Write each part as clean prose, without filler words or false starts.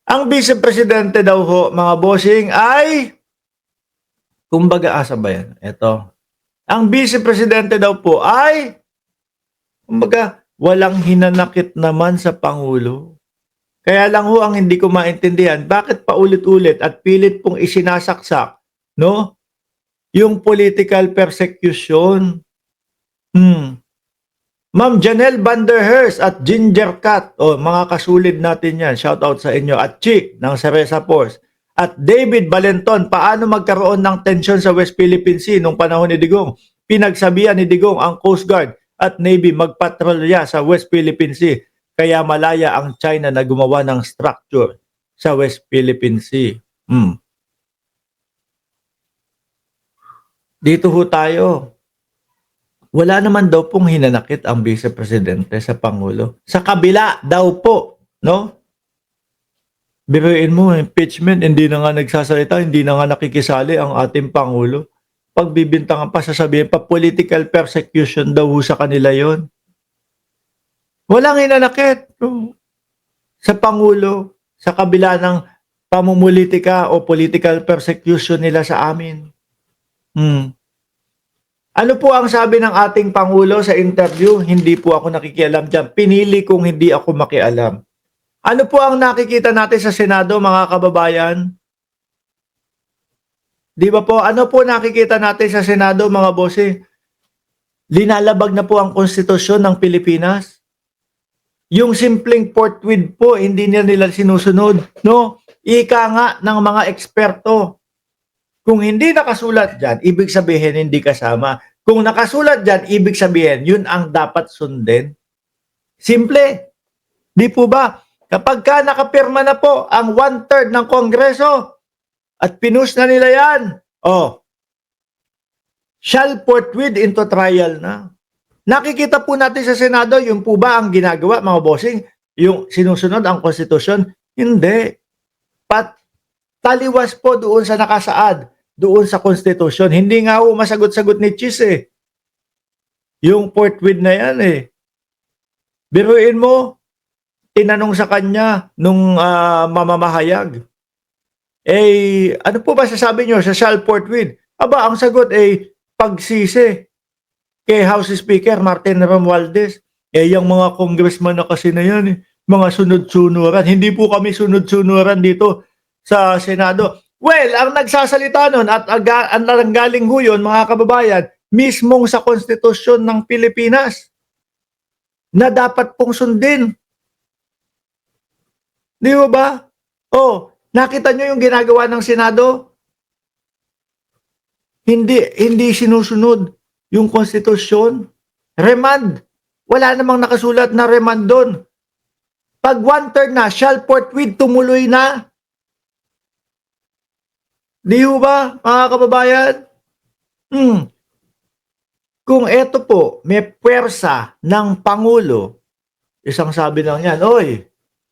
Ang Vice Presidente daw ho, mga bossing, ay, kumbaga, asa ba yan? Ito. Ang Vice Presidente daw po ay, kumbaga, walang hinanakit naman sa Pangulo. Kaya lang ho ang hindi ko maintindihan, bakit paulit-ulit at pilit pong isinasaksak, no? Yung political persecution. Ma'am Janelle Van der Hearst at Ginger Cat, mga kasulid natin yan, shout out sa inyo, at Chick ng Ceresa Force, at David Valenton, paano magkaroon ng tensyon sa West Philippine Sea nung panahon ni Digong? Pinagsabihan ni Digong ang Coast Guard at Navy magpatrolya sa West Philippine Sea, kaya malaya ang China na gumawa ng structure sa West Philippine Sea. Dito ho tayo. Wala naman daw pong hinanakit ang Vice Presidente sa Pangulo. Sa kabila daw po, no? Biruin mo, impeachment, hindi na nga nagsasalita, hindi na nga nakikisali ang ating Pangulo. Pagbibintangan pa, sasabihin pa, political persecution daw sa kanila yon. Walang hinanakit sa Pangulo, sa kabila ng pamumulitika o political persecution nila sa amin. Ano po ang sabi ng ating Pangulo sa interview? Hindi po ako nakikialam dyan. Pinili kong hindi ako makialam. Ano po ang nakikita natin sa Senado, mga kababayan? Di ba po? Ano po nakikita natin sa Senado, mga bossing? Linalabag na po ang konstitusyon ng Pilipinas. Yung simpleng forthwith po, hindi nila sinusunod. No? Ika nga ng mga eksperto. Kung hindi nakasulat dyan, ibig sabihin hindi kasama. Kung nakasulat dyan, ibig sabihin yun ang dapat sundin. Simple. Di po ba? Kapag ka nakapirma na po ang 1/3 ng Kongreso at pinus na nila yan, shall forthwith into trial na. Nakikita po natin sa Senado, yun po ba ang ginagawa, mga bossing? Yung sinusunod ang konstitusyon? Hindi. Taliwas po doon sa nakasaad, doon sa konstitusyon. Hindi nga ho masagot-sagot ni Chis yung forthwith na yan Biruin mo, tinanong sa kanya nung mamamahayag. Ano po ba sasabi nyo sa shall forthwith? Aba, ang sagot pagsisi kay House Speaker Martin Romualdez. Yung mga congressman na kasi na yan mga sunod-sunuran. Hindi po kami sunod-sunuran dito sa Senado. Well, ang nagsasalita nun at ang nanggaling ho yun, mga kababayan, mismong sa konstitusyon ng Pilipinas na dapat pong sundin. Di ba? Nakita nyo yung ginagawa ng Senado? Hindi sinusunod yung konstitusyon. Remand. Wala namang nakasulat na remand doon. Pag 1/3 na, shall forthwith, tumuloy na. Di ba, mga kababayan? Kung eto po, may puwersa ng Pangulo, isang sabi lang yan,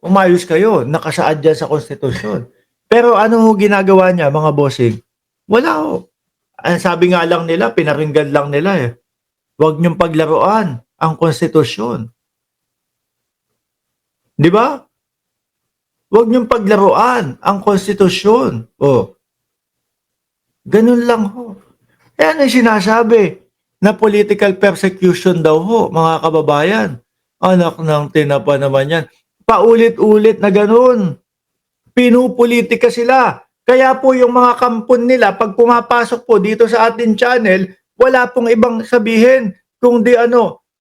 umayos kayo, nakasaad dyan sa konstitusyon. Pero ano ho ginagawa niya, mga bossing? Wala ho. Ang sabi nga lang nila, pinaringgan lang nila Huwag niyong paglaruan ang konstitusyon. Di ba? Huwag niyong paglaruan ang konstitusyon. Ganun lang ho. Yan ang sinasabi na political persecution daw ho, mga kababayan. Anak ng tinapa naman yan. Paulit-ulit na ganun. Pinupolitika sila. Kaya po yung mga kampon nila, pag pumapasok po dito sa ating channel, wala pong ibang sabihin kung di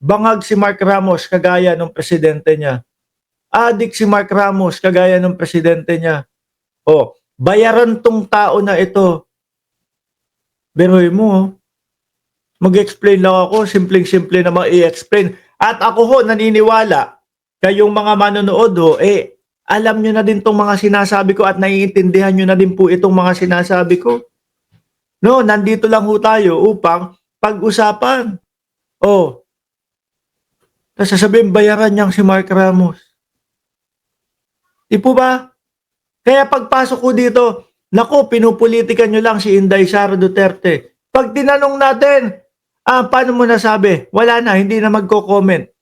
bangag si Mark Ramos kagaya ng presidente niya. Adik si Mark Ramos kagaya ng presidente niya. Bayaran tong tao na ito. Beroy mo, mag-explain lang ako, simpleng-simple na i-explain. At ako ho, naniniwala, kayong mga manonood alam nyo na din itong mga sinasabi ko at naiintindihan nyo na din po itong mga sinasabi ko. No, nandito lang ho tayo upang pag-usapan. Tapos sasabihin, bayaran niyang si Mark Ramos. Di po ba? Kaya pagpasok ko dito, naku, pinupolitikan nyo lang si Inday Sara Duterte. Pag tinanong natin, paano mo nasabi? Wala na, hindi na magko-comment.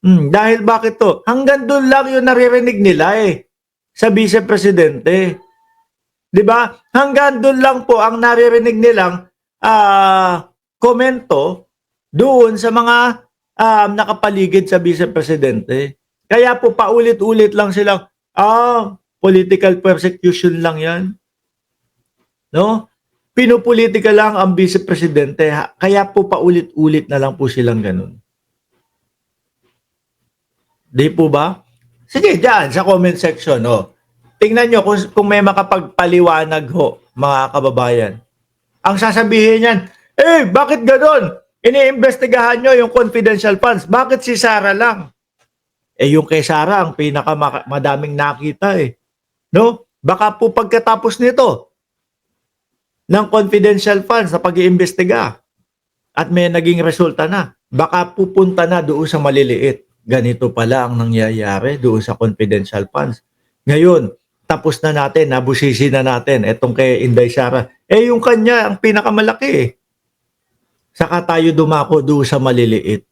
Dahil bakit to? Hanggang doon lang yung naririnig nila sa Vice Presidente. 'Di ba? Hanggang doon lang po ang naririnig nilang komento doon sa mga nakapaligid sa Vice Presidente. Kaya po paulit-ulit lang silang, political persecution lang 'yan, no? Pinopolitika lang ang Vice Presidente, kaya po paulit-ulit na lang po silang gano'n. 'Di po ba? Sige, diyan sa comment section, tingnan nyo kung may makapagpaliwanag ho, mga kababayan. Ang sasabihin niyan, bakit gano'n? Iniimbestigahan nyo yung confidential funds. Bakit si Sara lang? Yung kay Sara ang pinakamadaming nakita no? Baka po pagkatapos nito ng confidential funds na pag-iimbestiga at may naging resulta na, baka pupunta na doon sa maliliit. Ganito pala ang nangyayari doon sa confidential funds. Ngayon, tapos na natin, nabusisi na natin etong kay Inday Sara. Yung kanya ang pinakamalaki. Saka tayo dumako doon sa maliliit.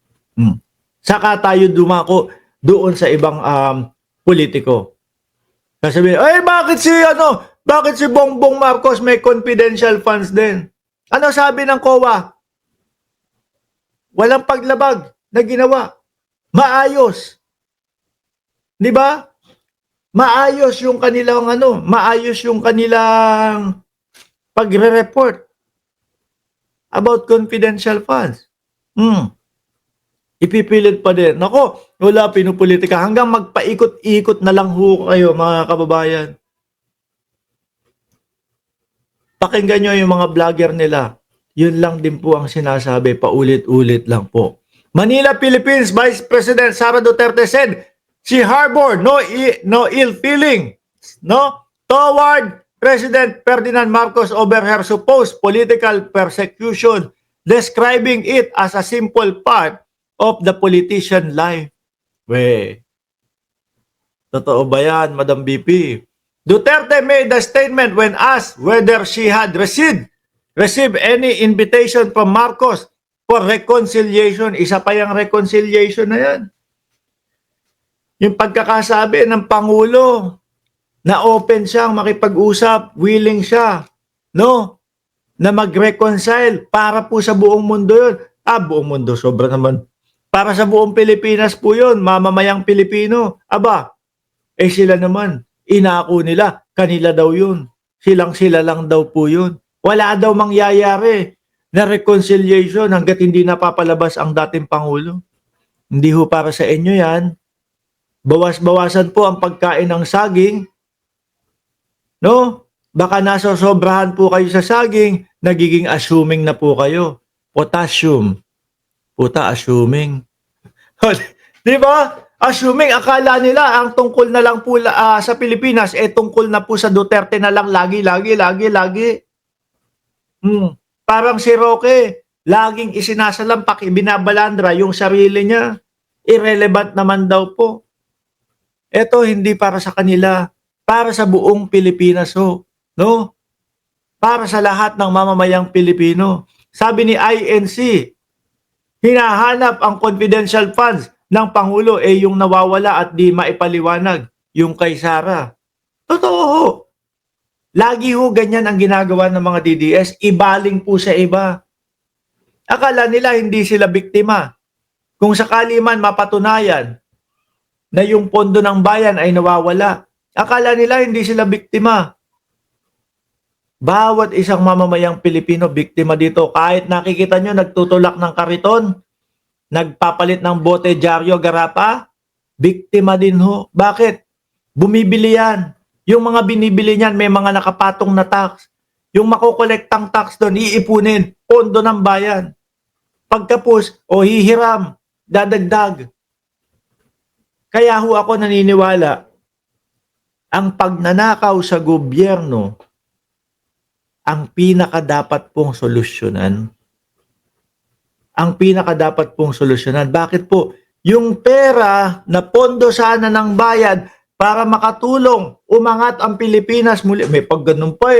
Saka tayo dumako doon sa ibang politiko. Sasabihin, bakit si Bongbong Marcos may confidential funds din? Ano sabi ng COA? Walang paglabag na ginawa. Maayos. 'Di ba? Maayos yung kanilang maayos yung kanilang pagre-report about confidential funds. Ipipilit pa din. Nako, wala pinupolitika hanggang magpaikot-ikot na lang ho kayo, mga kababayan. Pakinggan nyo yung mga vlogger nila. Yun lang din po ang sinasabi, paulit-ulit lang po. Manila, Philippines, Vice President Sara Duterte said she harbored no ill feeling toward President Ferdinand Marcos over her supposed political persecution, describing it as a simple part of the politician life. Totoo ba yan, Madam BP? Duterte made a statement when asked whether she had received any invitation from Marcos for reconciliation. Isa pa yung reconciliation na yan. Yung pagkakasabi ng Pangulo na open siyang makipag-usap, willing siya, na mag-reconcile para po sa buong mundo yun. Buong mundo, sobra naman. Para sa buong Pilipinas po yun, mamamayang Pilipino. Sila naman, inako nila, kanila daw yun. Sila lang daw po yun. Wala daw mangyayari na reconciliation hanggat hindi napapalabas ang dating Pangulo. Hindi ho para sa inyo yan. Bawas-bawasan po ang pagkain ng saging. Baka nasosobrahan po kayo sa saging, nagiging assuming na po kayo. Potassium. Assuming. Di ba? Assuming, akala nila ang tungkol na lang po sa Pilipinas, tungkol na po sa Duterte na lang lagi. Parang si Roque, laging isinasalampak, ibinabalandra yung sarili niya. Irrelevant naman daw po. Ito hindi para sa kanila, para sa buong Pilipinas para sa lahat ng mamamayang Pilipino. Sabi ni INC, hinahanap ang confidential funds ng Pangulo yung nawawala at di maipaliwanag, yung kay Sara. Totoo. Lagi ganyan ang ginagawa ng mga DDS, ibaling po sa iba. Akala nila hindi sila biktima. Kung sakali man mapatunayan na yung pondo ng bayan ay nawawala, akala nila hindi sila biktima. Bawat isang mamamayang Pilipino biktima dito. Kahit nakikita nyo nagtutulak ng kariton, nagpapalit ng bote dyaryo garapa, biktima din ho. Bakit? Bumibili yan. Yung mga binibili niyan may mga nakapatong na tax. Yung makukolektang tax doon, iipunin, pondo ng bayan. Pagkapos, hihiram, dadagdag. Kaya ho ako naniniwala, ang pagnanakaw sa gobyerno, ang pinakadapat pong solusyonan. Bakit po? Yung pera na pondo sana ng bayan para makatulong, umangat ang Pilipinas muli. May pagganon pa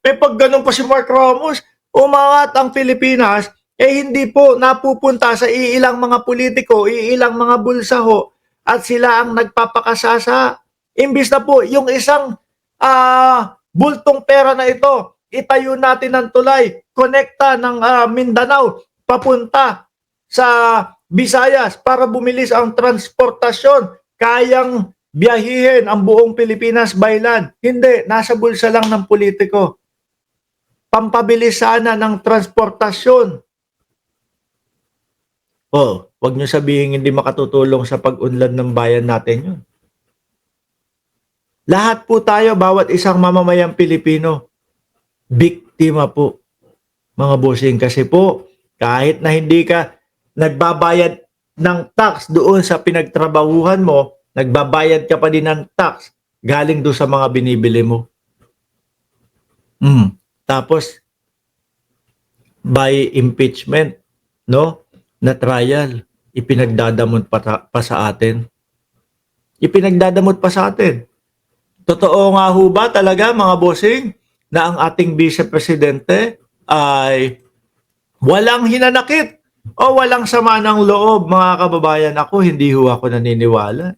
May pagganon pa si Mark Ramos. Umangat ang Pilipinas, hindi po napupunta sa iilang mga politiko, iilang mga bulsa at sila ang nagpapakasasa. Imbis na po yung isang bultong pera na ito, itayo natin ng tulay, konekta ng Mindanao papunta sa Visayas para bumilis ang transportasyon, kayang biyahihin ang buong Pilipinas by land. Hindi, nasa bulsa lang ng politiko. Pampabilis sana ng transportasyon. Oh, wag niyo sabihin hindi makatutulong sa pag-unlad ng bayan natin yun. Lahat po tayo, bawat isang mamamayang Pilipino, biktima po, mga bossing. Kasi po, kahit na hindi ka nagbabayad ng tax doon sa pinagtrabahuhan mo, nagbabayad ka pa din ng tax galing doon sa mga binibili mo. Tapos, by impeachment, no? Na trial, ipinagdadamot pa sa atin. Ipinagdadamot pa sa atin. Totoo nga ho ba talaga, mga bossing, na ang ating Vice Presidente ay walang hinanakit o walang sama ng loob, mga kababayan? Ako, hindi ho ako naniniwala.